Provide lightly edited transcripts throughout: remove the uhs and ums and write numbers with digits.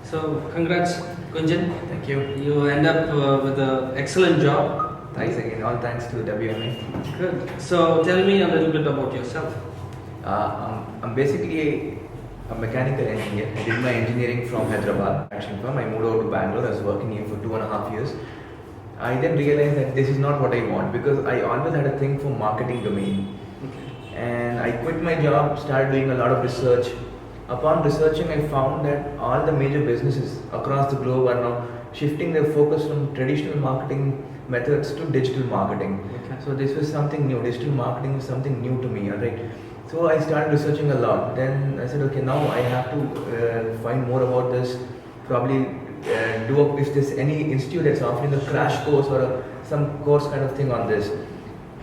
So, congrats, Gunjan. Thank you. You end up with an excellent job. Thanks again. All thanks to WMA. Good. So, tell me a little bit about yourself. I'm basically a mechanical engineer. I did my engineering from Hyderabad action firm. I moved over to Bangalore. I was working here for 2.5 years. I then realized that this is not what I want because I always had a thing for marketing domain. Okay. And I quit my job, started doing a lot of research. Upon researching, I found that all the major businesses across the globe are now shifting their focus from traditional marketing methods to digital marketing. Okay. So this was something new. Digital marketing was something new to me, alright. So I started researching a lot. Then I said, okay, now I have to find more about this. Probably if there's any institute that's offering a crash course or some course kind of thing on this.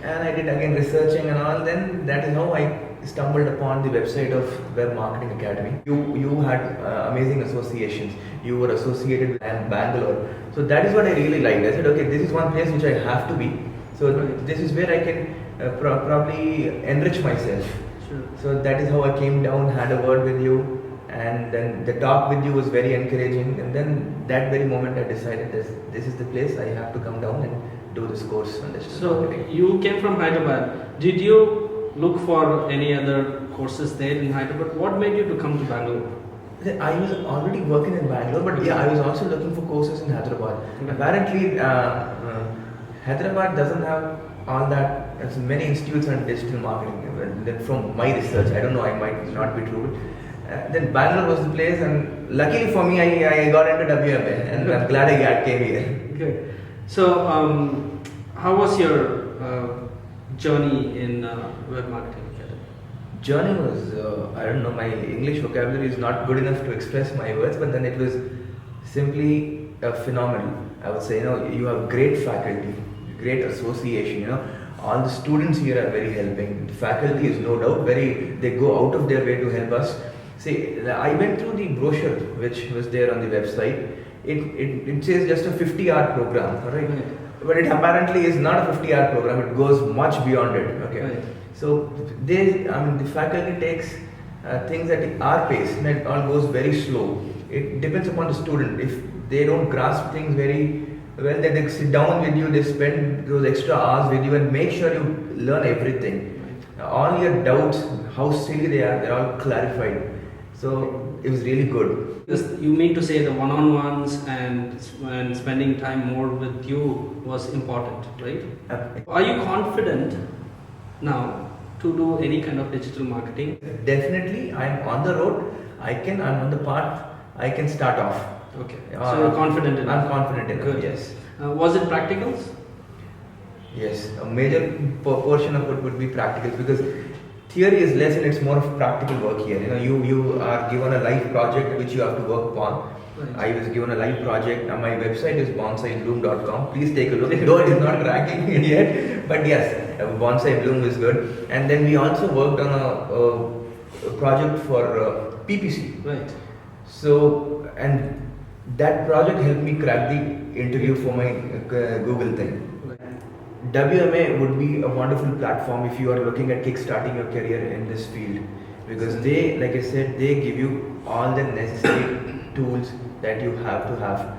And I did again researching and all. Then that is how I stumbled upon the website of Web Marketing Academy. You had amazing associations. You were associated with Bangalore. So that is what I really liked. I said, okay, this is one place which I have to be. So this is where I can probably enrich myself. Sure. So that is how I came down, had a word with you, and then the talk with you was very encouraging. And then that very moment I decided this is the place I have to come down and do this course on digital So, marketing. you came from Hyderabad. Did you look for any other courses there in Hyderabad? What made you to come to Bangalore? I was already working in Bangalore, but yeah, I was also looking for courses in Hyderabad. Apparently, Hyderabad doesn't have all that. There's many institutes on digital marketing. From my research, I don't know, I might not be true. Then Bangalore was the place, and luckily for me, I got into WMA, and I'm glad I came here. Okay. So, how was your journey in Web Marketing Academy? Journey was, I don't know, my English vocabulary is not good enough to express my words, but then it was simply phenomenal. I would say, you have great faculty, great association, all the students here are very helping. The faculty is no doubt they go out of their way to help us. See, I went through the brochure which was there on the website. It says just a 50-hour program, alright? Right. But it apparently is not a 50-hour program, it goes much beyond it, okay? Right. So, the faculty takes things at our pace and it all goes very slow. It depends upon the student. If they don't grasp things very well, then they sit down with you, they spend those extra hours with you and make sure you learn everything. All your doubts, how silly they're all clarified. So, it was really good. You mean to say the one-on-ones and spending time more with you was important, right? Are you confident now to do any kind of digital marketing? Definitely, I'm on the road. I'm on the path. I can start off. Okay. So you're confident enough? I'm confident enough. Good. Yes. Was it practicals? Yes. A major portion of it would be practicals because theory is less and it's more of practical work here. You are given a live project which you have to work upon. Right. I was given a live project. My website is bonsaibloom.com. Please take a look. Though it is not ranking it yet, but yes, Bonsai Bloom is good. And then we also worked on a project for PPC. Right. So, and that project helped me crack the interview for my Google thing. WMA would be a wonderful platform if you are looking at kickstarting your career in this field because they, like I said, they give you all the necessary tools that you have to have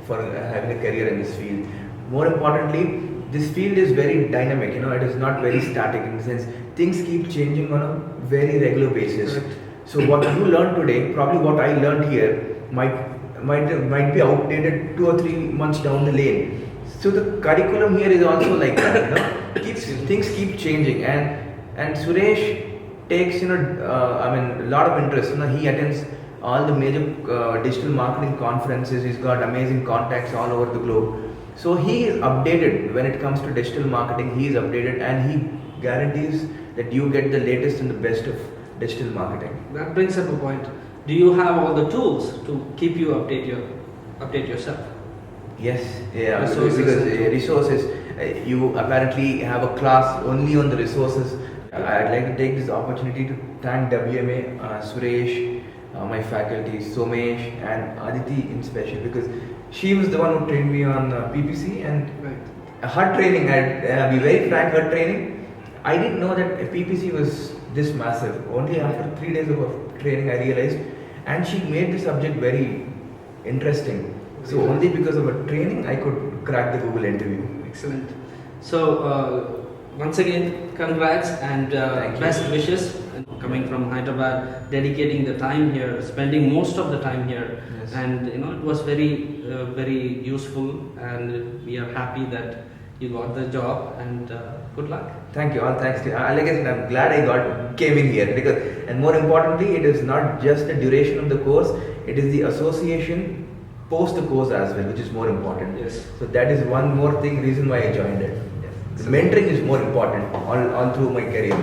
for having a career in this field. More importantly, this field is very dynamic, it is not very static in the sense things keep changing on a very regular basis. Correct. So what you learn today, probably what I learned here might be outdated 2 or 3 months down the lane. So the curriculum here is also like that, things keep changing, and Suresh takes a lot of interest. He attends all the major digital marketing conferences. He's got amazing contacts all over the globe. So he is updated when it comes to digital marketing. He is updated, and he guarantees that you get the latest and the best of digital marketing. That brings up a point. Do you have all the tools to keep you update yourself? Yes, yeah, Resources. because resources, you apparently have a class only on the resources. I'd like to take this opportunity to thank WMA, Suresh, my faculty, Somesh and Aditi in special because she was the one who trained me on PPC and her training, I'll be very frank, her training, I didn't know that PPC was this massive. Only after 3 days of training I realized, and she made the subject very interesting. So only because of a training I could crack the Google interview. Excellent. So once again, congrats and Thank you. best wishes. Coming from Hyderabad, dedicating the time here, spending most of the time here, Yes. and it was very useful, and we are happy that you got the job, and good luck. Thank you. All thanks to like I said, I'm glad I came in here because, and more importantly, it is not just the duration of the course; it is the association post the course as well, which is more important. Yes. So that is one more reason why I joined it. Yes. The mentoring is more important all through my career.